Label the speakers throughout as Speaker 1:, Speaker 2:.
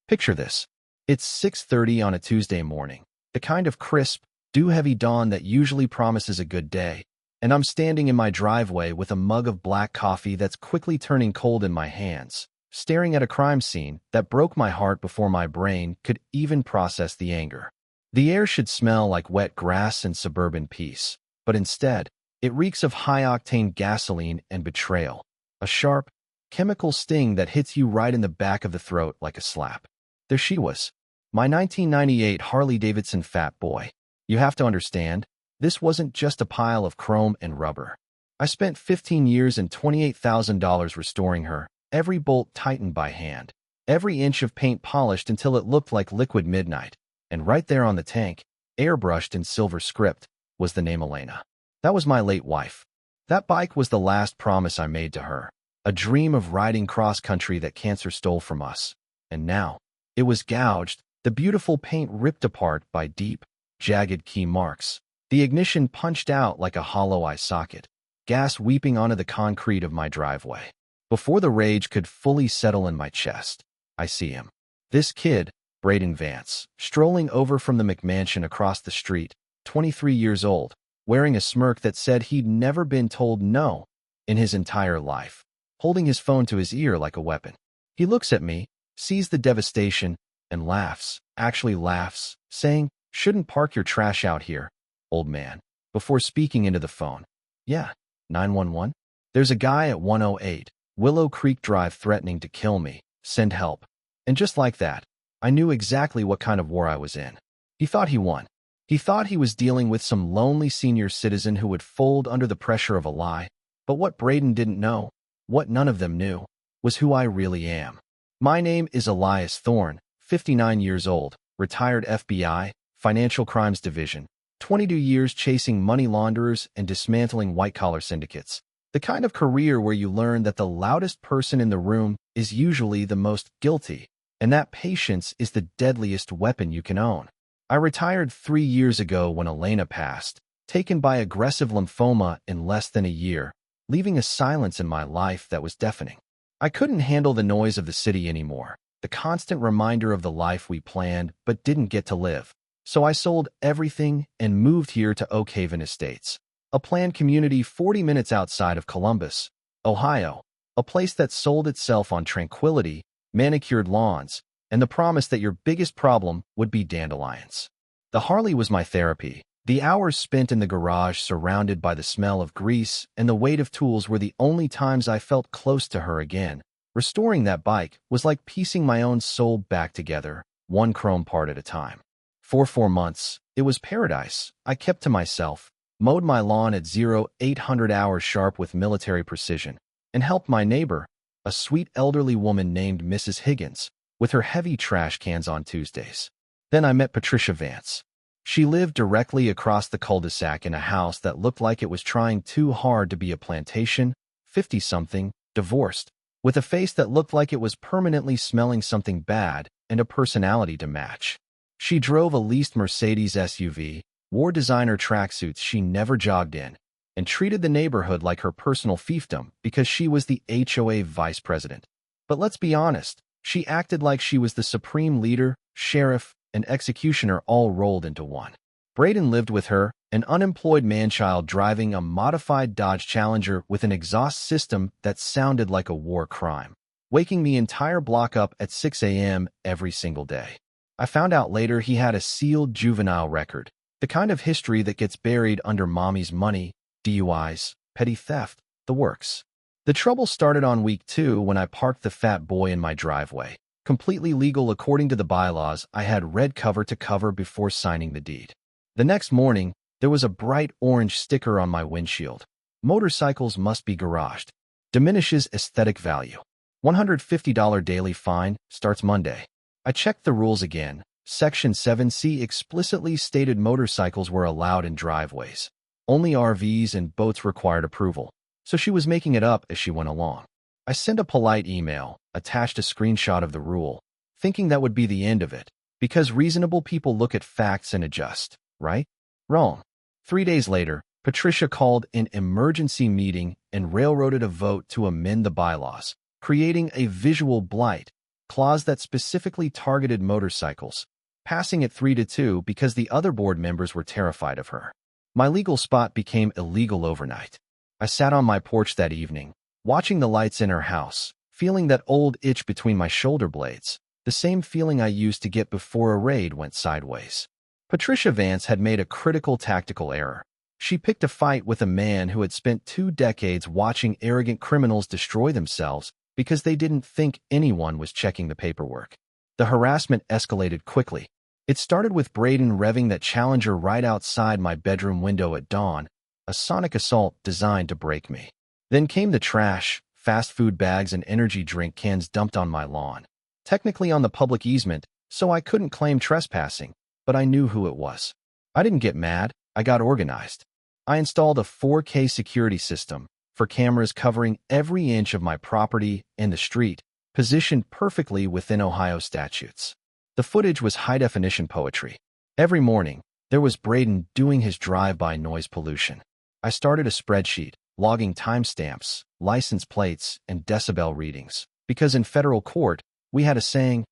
Speaker 1: Picture this. It's 6:30 on a Tuesday morning, the kind of crisp, dew-heavy dawn that usually promises a good day, and I'm standing in my driveway with a mug of black coffee that's quickly turning cold in my hands, staring at a crime scene that broke my heart before my brain could even process the anger. The air should smell like wet grass and suburban peace, but instead, it reeks of high-octane gasoline and betrayal, a sharp, chemical sting that hits you right in the back of the throat like a slap. There she was, my 1998 Harley-Davidson Fat Boy. You have to understand, this wasn't just a pile of chrome and rubber. I spent 15 years and $28,000 restoring her, every bolt tightened by hand, every inch of paint polished until it looked like liquid midnight, and right there on the tank, airbrushed in silver script, was the name Elena. That was my late wife. That bike was the last promise I made to her, a dream of riding cross-country that cancer stole from us. And now, it was gouged, the beautiful paint ripped apart by deep, jagged key marks, the ignition punched out like a hollow eye socket, gas weeping onto the concrete of my driveway. Before the rage could fully settle in my chest, I see him. This kid, Braden Vance, strolling over from the McMansion across the street, 23 years old, wearing a smirk that said he'd never been told no in his entire life, holding his phone to his ear like a weapon. He looks at me, sees the devastation, and laughs, actually laughs, saying, "Shouldn't park your trash out here, old man," before speaking into the phone. "Yeah, 911? There's a guy at 108 Willow Creek Drive threatening to kill me. Send help." And just like that, I knew exactly what kind of war I was in. He thought he won. He thought he was dealing with some lonely senior citizen who would fold under the pressure of a lie. But what Braden didn't know, what none of them knew, was who I really am. My name is Elias Thorne, 59 years old, retired FBI, Financial Crimes Division, 22 years chasing money launderers and dismantling white-collar syndicates. The kind of career where you learn that the loudest person in the room is usually the most guilty, and that patience is the deadliest weapon you can own. I retired 3 years ago when Elena passed, taken by aggressive lymphoma in less than a year, leaving a silence in my life that was deafening. I couldn't handle the noise of the city anymore, the constant reminder of the life we planned but didn't get to live. So I sold everything and moved here to Oak Haven Estates, a planned community 40 minutes outside of Columbus, Ohio, a place that sold itself on tranquility, manicured lawns, and the promise that your biggest problem would be dandelions. The Harley was my therapy. The hours spent in the garage surrounded by the smell of grease and the weight of tools were the only times I felt close to her again. Restoring that bike was like piecing my own soul back together, one chrome part at a time. For 4 months, it was paradise. I kept to myself, mowed my lawn at 0800 hours sharp with military precision, and helped my neighbor, a sweet elderly woman named Mrs. Higgins, with her heavy trash cans on Tuesdays. Then I met Patricia Vance. She lived directly across the cul-de-sac in a house that looked like it was trying too hard to be a plantation, 50-something, divorced, with a face that looked like it was permanently smelling something bad and a personality to match. She drove a leased Mercedes SUV, wore designer tracksuits she never jogged in, and treated the neighborhood like her personal fiefdom because she was the HOA vice president. But let's be honest, she acted like she was the supreme leader, sheriff, and executioner all rolled into one. Braden lived with her, an unemployed man-child driving a modified Dodge Challenger with an exhaust system that sounded like a war crime, waking the entire block up at 6 a.m. every single day. I found out later he had a sealed juvenile record, the kind of history that gets buried under mommy's money, DUIs, petty theft, the works. The trouble started on week 2 when I parked the fat boy in my driveway. Completely legal according to the bylaws, I had read cover to cover before signing the deed. The next morning, there was a bright orange sticker on my windshield. Motorcycles must be garaged. Diminishes aesthetic value. $150 daily fine, starts Monday. I checked the rules again. Section 7C explicitly stated motorcycles were allowed in driveways. Only RVs and boats required approval. So she was making it up as she went along. I sent a polite email, attached a screenshot of the rule, thinking that would be the end of it, because reasonable people look at facts and adjust, right? Wrong. 3 days later, Patricia called an emergency meeting and railroaded a vote to amend the bylaws, creating a visual blight, clause that specifically targeted motorcycles, passing it 3-2 because the other board members were terrified of her. My legal spot became illegal overnight. I sat on my porch that evening, watching the lights in her house, feeling that old itch between my shoulder blades, the same feeling I used to get before a raid went sideways. Patricia Vance had made a critical tactical error. She picked a fight with a man who had spent 2 decades watching arrogant criminals destroy themselves because they didn't think anyone was checking the paperwork. The harassment escalated quickly. It started with Braden revving that Challenger right outside my bedroom window at dawn, a sonic assault designed to break me. Then came the trash, fast food bags and energy drink cans dumped on my lawn. Technically on the public easement, so I couldn't claim trespassing, but I knew who it was. I didn't get mad, I got organized. I installed a 4K security system for cameras covering every inch of my property and the street, positioned perfectly within Ohio statutes. The footage was high-definition poetry. Every morning, there was Braden doing his drive-by noise pollution. I started a spreadsheet, logging timestamps, license plates, and decibel readings, because in federal court, we had a saying,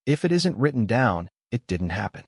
Speaker 1: if it isn't written down, it didn't happen.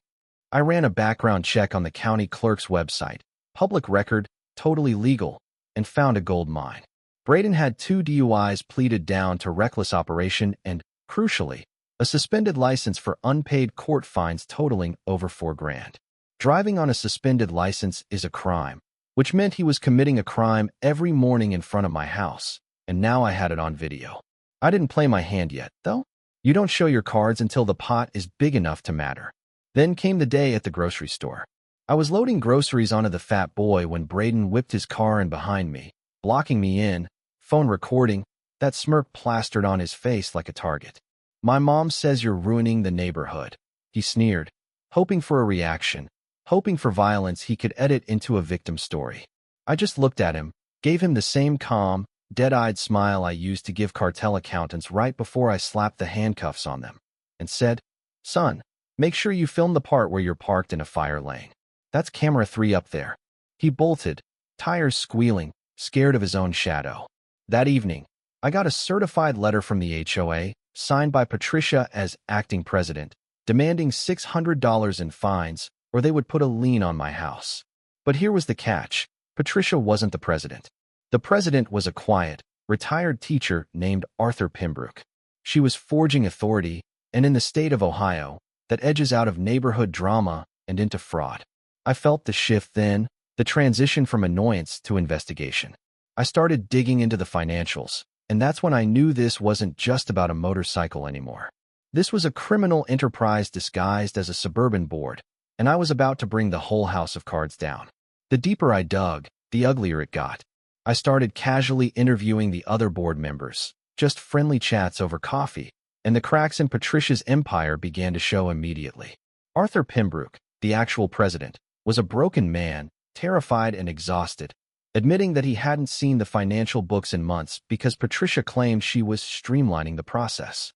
Speaker 1: I ran a background check on the county clerk's website, public record, totally legal, and found a gold mine. Braden had 2 DUIs pleaded down to reckless operation and, crucially, a suspended license for unpaid court fines totaling over $4,000. Driving on a suspended license is a crime, which meant he was committing a crime every morning in front of my house, and now I had it on video. I didn't play my hand yet, though. You don't show your cards until the pot is big enough to matter. Then came the day at the grocery store. I was loading groceries onto the fat boy when Braden whipped his car in behind me, blocking me in, phone recording, that smirk plastered on his face like a target. My mom says you're ruining the neighborhood, he sneered, hoping for a reaction, hoping for violence he could edit into a victim story. I just looked at him, gave him the same calm, dead-eyed smile I used to give cartel accountants right before I slapped the handcuffs on them, and said, son, make sure you film the part where you're parked in a fire lane. That's camera 3 up there. He bolted, tires squealing, scared of his own shadow. That evening, I got a certified letter from the HOA, signed by Patricia as acting president, demanding $600 in fines, or they would put a lien on my house. But here was the catch. Patricia wasn't the president. The president was a quiet, retired teacher named Arthur Pembroke. She was forging authority, and in the state of Ohio, that edges out of neighborhood drama and into fraud. I felt the shift then, the transition from annoyance to investigation. I started digging into the financials, and that's when I knew this wasn't just about a motorcycle anymore. This was a criminal enterprise disguised as a suburban board, and I was about to bring the whole house of cards down. The deeper I dug, the uglier it got. I started casually interviewing the other board members, just friendly chats over coffee, and the cracks in Patricia's empire began to show immediately. Arthur Pembroke, the actual president, was a broken man, terrified and exhausted, admitting that he hadn't seen the financial books in months because Patricia claimed she was streamlining the process.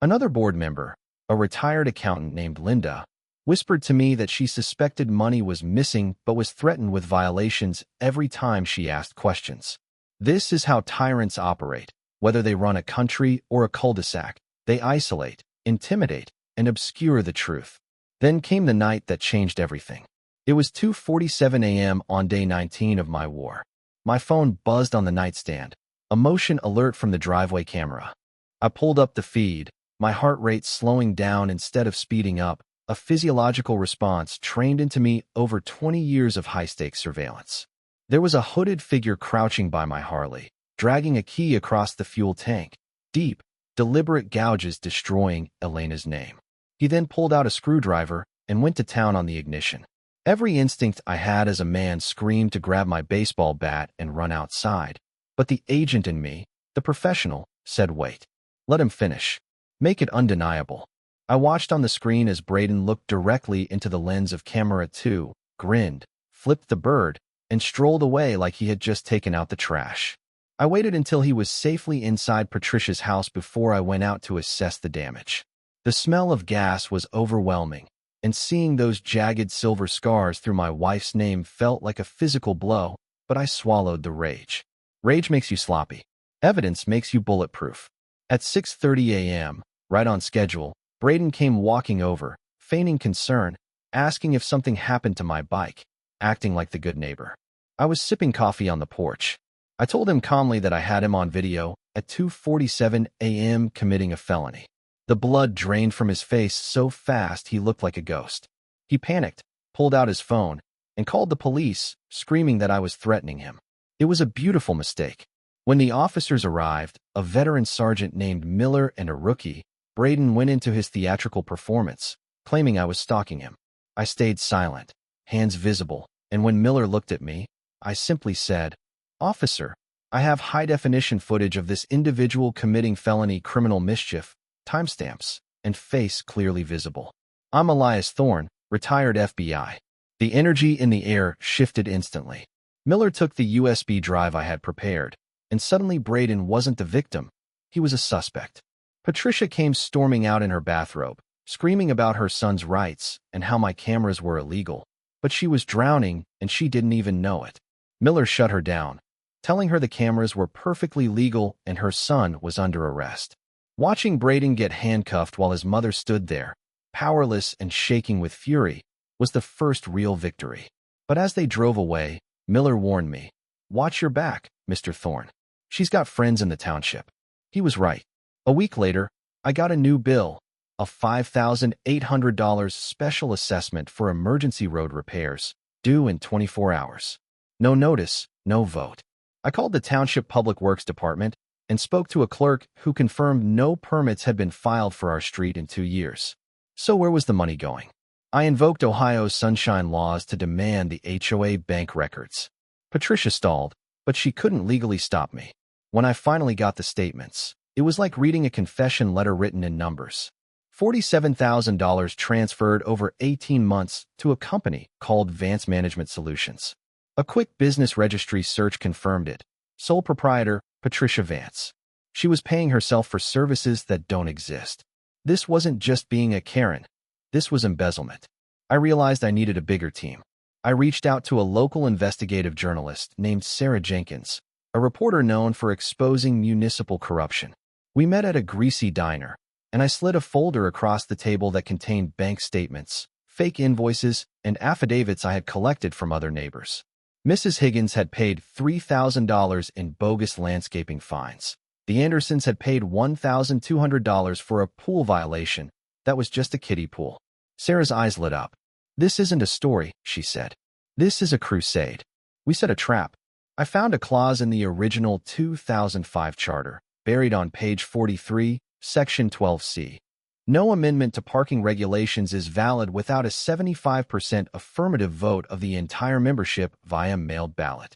Speaker 1: Another board member, a retired accountant named Linda, whispered to me that she suspected money was missing but was threatened with violations every time she asked questions. This is how tyrants operate. Whether they run a country or a cul-de-sac, they isolate, intimidate, and obscure the truth. Then came the night that changed everything. It was 2:47 a.m. on day 19 of my war. My phone buzzed on the nightstand, a motion alert from the driveway camera. I pulled up the feed, my heart rate slowing down instead of speeding up, a physiological response trained into me over 20 years of high-stakes surveillance. There was a hooded figure crouching by my Harley, dragging a key across the fuel tank, deep, deliberate gouges destroying Elena's name. He then pulled out a screwdriver and went to town on the ignition. Every instinct I had as a man screamed to grab my baseball bat and run outside. But the agent in me, the professional, said wait. Let him finish. Make it undeniable. I watched on the screen as Braden looked directly into the lens of camera 2, grinned, flipped the bird, and strolled away like he had just taken out the trash. I waited until he was safely inside Patricia's house before I went out to assess the damage. The smell of gas was overwhelming, and seeing those jagged silver scars through my wife's name felt like a physical blow, but I swallowed the rage. Rage makes you sloppy. Evidence makes you bulletproof. At 6:30 a.m., Right on schedule, Braden came walking over, feigning concern, asking if something happened to my bike, acting like the good neighbor. I was sipping coffee on the porch. I told him calmly that I had him on video at 2:47 a.m. committing a felony. The blood drained from his face so fast he looked like a ghost. He panicked, pulled out his phone, and called the police, screaming that I was threatening him. It was a beautiful mistake. When the officers arrived, a veteran sergeant named Miller and a rookie, Braden went into his theatrical performance, claiming I was stalking him. I stayed silent, hands visible, and when Miller looked at me, I simply said, "Officer, I have high-definition footage of this individual committing felony criminal mischief, timestamps, and face clearly visible. I'm Elias Thorne, retired FBI." The energy in the air shifted instantly. Miller took the USB drive I had prepared, and suddenly Braden wasn't the victim. He was a suspect. Patricia came storming out in her bathrobe, screaming about her son's rights and how my cameras were illegal. But she was drowning, and she didn't even know it. Miller shut her down, telling her the cameras were perfectly legal and her son was under arrest. Watching Braden get handcuffed while his mother stood there, powerless and shaking with fury, was the first real victory. But as they drove away, Miller warned me, "Watch your back, Mr. Thorne. She's got friends in the township." He was right. A week later, I got a new bill, a $5,800 special assessment for emergency road repairs, due in 24 hours. No notice, no vote. I called the Township Public Works Department and spoke to a clerk who confirmed no permits had been filed for our street in 2 years. So where was the money going? I invoked Ohio's sunshine laws to demand the HOA bank records. Patricia stalled, but she couldn't legally stop me. When I finally got the statements, it was like reading a confession letter written in numbers. $47,000 transferred over 18 months to a company called Vance Management Solutions. A quick business registry search confirmed it. Sole proprietor, Patricia Vance. She was paying herself for services that don't exist. This wasn't just being a Karen. This was embezzlement. I realized I needed a bigger team. I reached out to a local investigative journalist named Sarah Jenkins, a reporter known for exposing municipal corruption. We met at a greasy diner, and I slid a folder across the table that contained bank statements, fake invoices, and affidavits I had collected from other neighbors. Mrs. Higgins had paid $3,000 in bogus landscaping fines. The Andersons had paid $1,200 for a pool violation that was just a kiddie pool. Sarah's eyes lit up. "This isn't a story," she said. "This is a crusade. We set a trap." I found a clause in the original 2005 charter, buried on page 43, section 12C. No amendment to parking regulations is valid without a 75% affirmative vote of the entire membership via mailed ballot.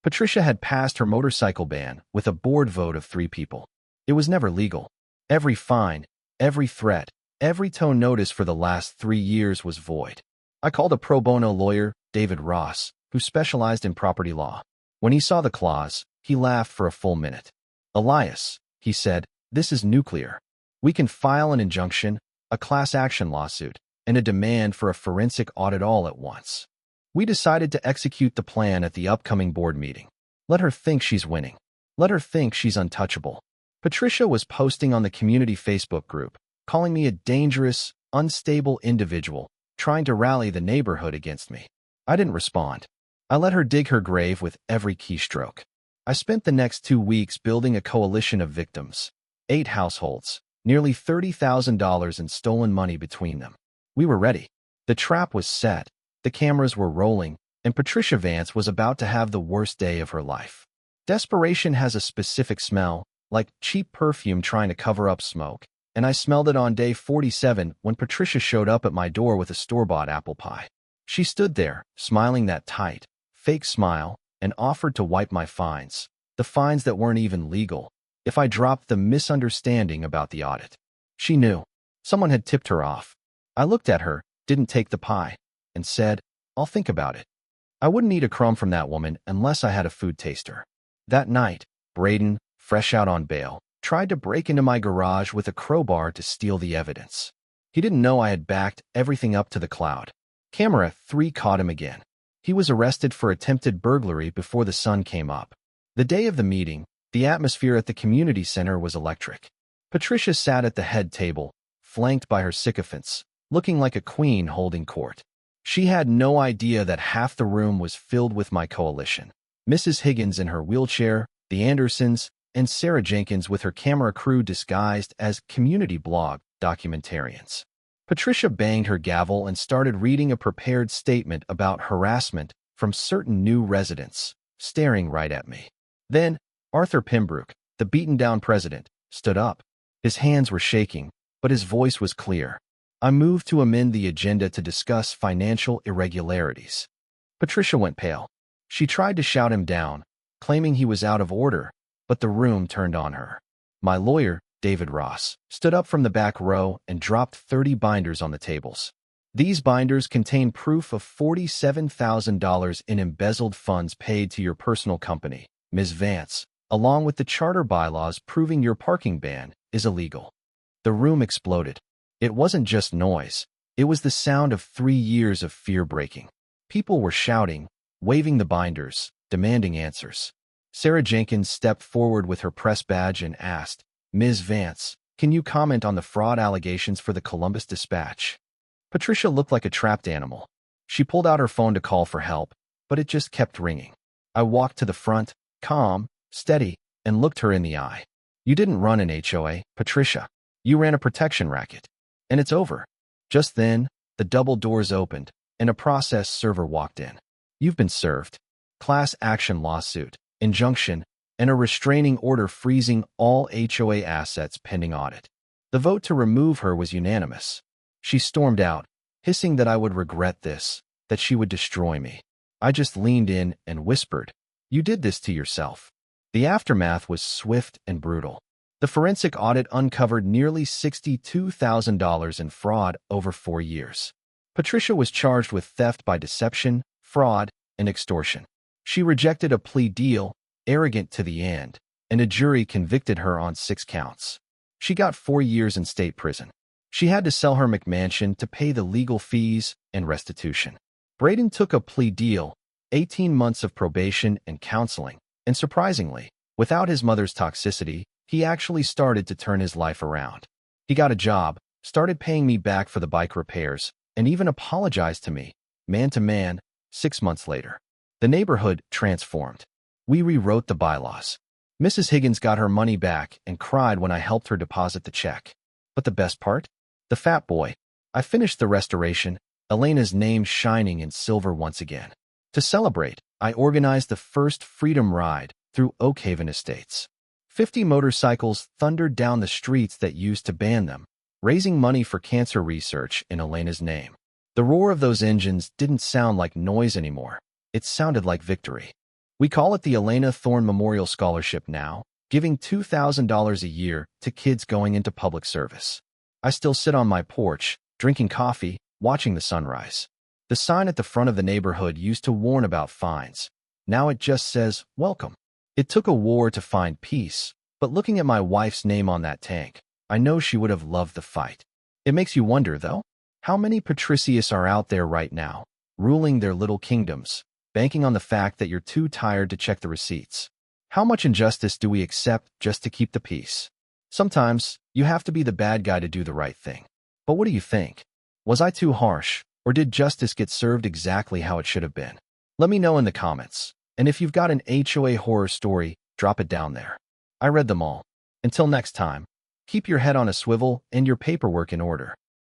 Speaker 1: Patricia had passed her motorcycle ban with a board vote of 3 people. It was never legal. Every fine, every threat, every tow notice for the last 3 years was void. I called a pro bono lawyer, David Ross, who specialized in property law. When he saw the clause, he laughed for a full minute. "Elias," he said, "this is nuclear. We can file an injunction, a class action lawsuit, and a demand for a forensic audit all at once." We decided to execute the plan at the upcoming board meeting. Let her think she's winning. Let her think she's untouchable. Patricia was posting on the community Facebook group, calling me a dangerous, unstable individual, trying to rally the neighborhood against me. I didn't respond. I let her dig her grave with every keystroke. I spent the next 2 weeks building a coalition of victims. 8 households, nearly $30,000 in stolen money between them. We were ready. The trap was set, the cameras were rolling, and Patricia Vance was about to have the worst day of her life. Desperation has a specific smell, like cheap perfume trying to cover up smoke, and I smelled it on day 47 when Patricia showed up at my door with a store-bought apple pie. She stood there, smiling that tight, fake smile, and offered to wipe my fines, the fines that weren't even legal, if I dropped the misunderstanding about the audit. She knew. Someone had tipped her off. I looked at her, didn't take the pie, and said, "I'll think about it." I wouldn't eat a crumb from that woman unless I had a food taster. That night, Braden, fresh out on bail, tried to break into my garage with a crowbar to steal the evidence. He didn't know I had backed everything up to the cloud. Camera 3 caught him again. He was arrested for attempted burglary before the sun came up. The day of the meeting, the atmosphere at the community center was electric. Patricia sat at the head table, flanked by her sycophants, looking like a queen holding court. She had no idea that half the room was filled with my coalition. Mrs. Higgins in her wheelchair, the Andersons, and Sarah Jenkins with her camera crew disguised as community blog documentarians. Patricia banged her gavel and started reading a prepared statement about harassment from certain new residents, staring right at me. Then, Arthur Pembroke, the beaten-down president, stood up. His hands were shaking, but his voice was clear. I moved to amend the agenda to discuss financial irregularities. Patricia went pale. She tried to shout him down, claiming he was out of order, but the room turned on her. My lawyer, David Ross, stood up from the back row and dropped 30 binders on the tables. These binders contain proof of $47,000 in embezzled funds paid to your personal company, Ms. Vance, along with the charter bylaws proving your parking ban is illegal. The room exploded. It wasn't just noise. It was the sound of 3 years of fear-breaking. People were shouting, waving the binders, demanding answers. Sarah Jenkins stepped forward with her press badge and asked, "Ms. Vance, can you comment on the fraud allegations for the Columbus Dispatch?" Patricia looked like a trapped animal. She pulled out her phone to call for help, but it just kept ringing. I walked to the front, calm, steady, and looked her in the eye. "You didn't run an HOA, Patricia. You ran a protection racket. And it's over." Just then, the double doors opened, and a process server walked in. "You've been served. Class action lawsuit, injunction, and a restraining order freezing all HOA assets pending audit." The vote to remove her was unanimous. She stormed out, hissing that I would regret this, that she would destroy me. I just leaned in and whispered, "You did this to yourself." The aftermath was swift and brutal. The forensic audit uncovered nearly $62,000 in fraud over 4 years. Patricia was charged with theft by deception, fraud, and extortion. She rejected a plea deal, arrogant to the end, and a jury convicted her on 6 counts. She got 4 years in state prison. She had to sell her McMansion to pay the legal fees and restitution. Braden took a plea deal, 18 months of probation and counseling, and surprisingly, without his mother's toxicity, he actually started to turn his life around. He got a job, started paying me back for the bike repairs, and even apologized to me, man to man, 6 months later. The neighborhood transformed. We rewrote the bylaws. Mrs. Higgins got her money back and cried when I helped her deposit the check. But the best part? The fat boy. I finished the restoration, Elena's name shining in silver once again. To celebrate, I organized the first Freedom Ride through Oakhaven Estates. 50 motorcycles thundered down the streets that used to ban them, raising money for cancer research in Elena's name. The roar of those engines didn't sound like noise anymore. It sounded like victory. We call it the Elena Thorne Memorial Scholarship now, giving $2,000 a year to kids going into public service. I still sit on my porch, drinking coffee, watching the sunrise. The sign at the front of the neighborhood used to warn about fines. Now it just says, "Welcome." It took a war to find peace, but looking at my wife's name on that tank, I know she would have loved the fight. It makes you wonder, though, how many Patricius are out there right now, ruling their little kingdoms, banking on the fact that you're too tired to check the receipts. How much injustice do we accept just to keep the peace? Sometimes, you have to be the bad guy to do the right thing. But what do you think? Was I too harsh, or did justice get served exactly how it should have been? Let me know in the comments. And if you've got an HOA horror story, drop it down there. I read them all. Until next time, keep your head on a swivel and your paperwork in order.